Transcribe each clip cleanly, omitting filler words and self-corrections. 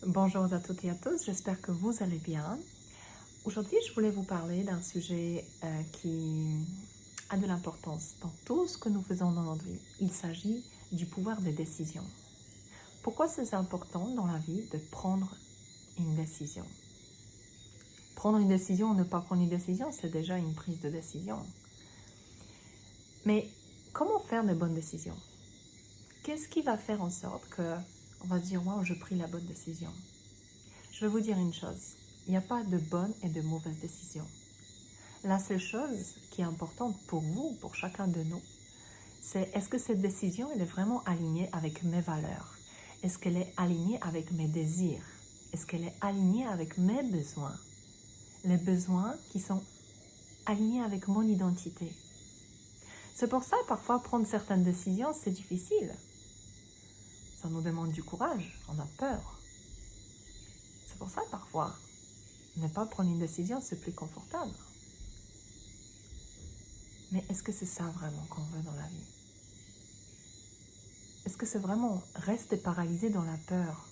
Bonjour à toutes et à tous, j'espère que vous allez bien. Aujourd'hui, je voulais vous parler d'un sujet qui a de l'importance dans tout ce que nous faisons dans notre vie. Il s'agit du pouvoir de décision. Pourquoi c'est important dans la vie de prendre une décision? Prendre une décision ou ne pas prendre une décision, c'est déjà une prise de décision. Mais comment faire de bonnes décisions? Qu'est-ce qui va faire en sorte qu'on va se dire « Wow, je pris la bonne décision ». Je vais vous dire une chose, il n'y a pas de bonne et de mauvaise décision. La seule chose qui est importante pour vous, pour chacun de nous, c'est est-ce que cette décision elle est vraiment alignée avec mes valeurs? Est-ce qu'elle est alignée avec mes désirs? Est-ce qu'elle est alignée avec mes besoins? Les besoins qui sont alignés avec mon identité. C'est pour ça, parfois, prendre certaines décisions, c'est difficile. Ça nous demande du courage, on a peur. C'est pour ça, parfois, ne pas prendre une décision, c'est plus confortable. Mais est-ce que c'est ça vraiment qu'on veut dans la vie? Est-ce que c'est vraiment rester paralysé dans la peur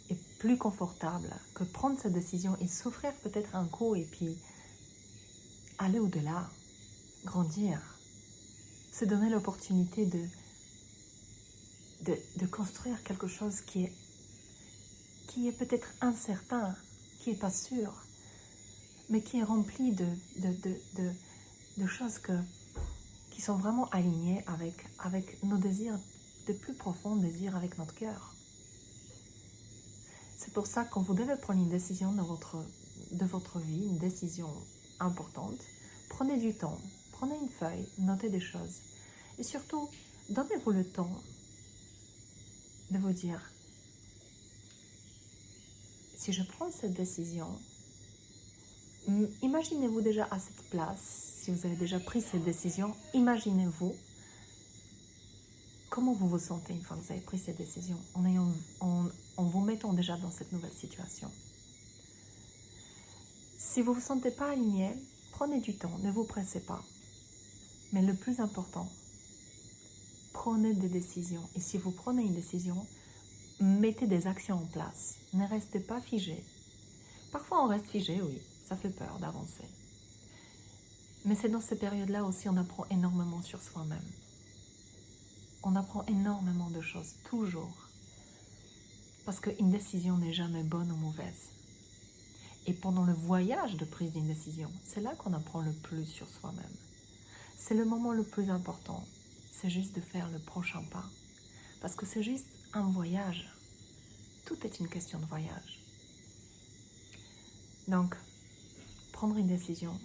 est plus confortable que prendre cette décision et souffrir peut-être un coup et puis aller au-delà, grandir, se donner l'opportunité de construire quelque chose qui est peut-être incertain, qui n'est pas sûr, mais qui est rempli de choses qui sont vraiment alignées avec nos désirs, de plus profonds désirs avec notre cœur. C'est pour ça que quand vous devez prendre une décision de votre vie, une décision importante, prenez du temps, prenez une feuille, notez des choses. Et surtout, donnez-vous le temps de vous dire, si je prends cette décision, imaginez-vous déjà à cette place, si vous avez déjà pris cette décision, imaginez-vous comment vous vous sentez une fois que vous avez pris cette décision, en vous mettant déjà dans cette nouvelle situation. Si vous ne vous sentez pas aligné, prenez du temps, ne vous pressez pas. Mais le plus important, prenez des décisions. Et si vous prenez une décision, mettez des actions en place. Ne restez pas figé. Parfois on reste figé, oui, ça fait peur d'avancer. Mais c'est dans ces périodes-là aussi on apprend énormément sur soi-même. On apprend énormément de choses, toujours. Parce qu'une décision n'est jamais bonne ou mauvaise. Et pendant le voyage de prise d'une décision, c'est là qu'on apprend le plus sur soi-même. C'est le moment le plus important. C'est juste de faire le prochain pas. Parce que c'est juste un voyage. Tout est une question de voyage. Donc, prendre une décision,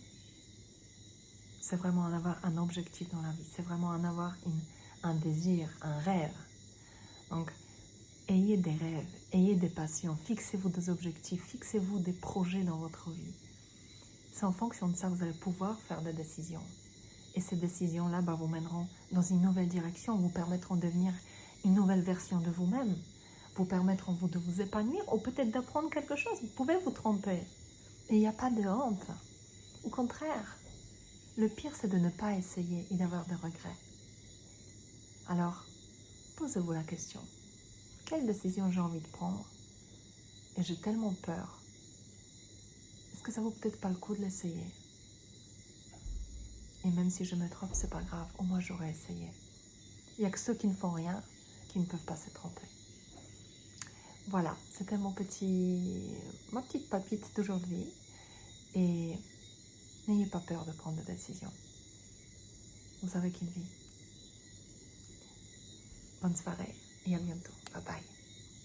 c'est vraiment en avoir un objectif dans la vie. C'est vraiment en avoir un désir, un rêve. Donc, ayez des rêves, ayez des passions, fixez-vous des objectifs, fixez-vous des projets dans votre vie. C'est en fonction de ça que vous allez pouvoir faire des décisions. Et ces décisions-là vous mèneront dans une nouvelle direction, vous permettront de devenir une nouvelle version de vous-même, vous permettront de vous épanouir ou peut-être d'apprendre quelque chose. Vous pouvez vous tromper. Et il n'y a pas de honte. Au contraire, le pire c'est de ne pas essayer et d'avoir des regrets. Alors, posez-vous la question. Quelle décision j'ai envie de prendre? Et j'ai tellement peur. Est-ce que ça vaut peut-être pas le coup de l'essayer? Et même si je me trompe, c'est pas grave, au moins j'aurais essayé. Il n'y a que ceux qui ne font rien qui ne peuvent pas se tromper. Voilà, c'était ma petite papite d'aujourd'hui. Et n'ayez pas peur de prendre des décisions. Vous avez qu'une vie. Bonne soirée et à bientôt. Bye bye.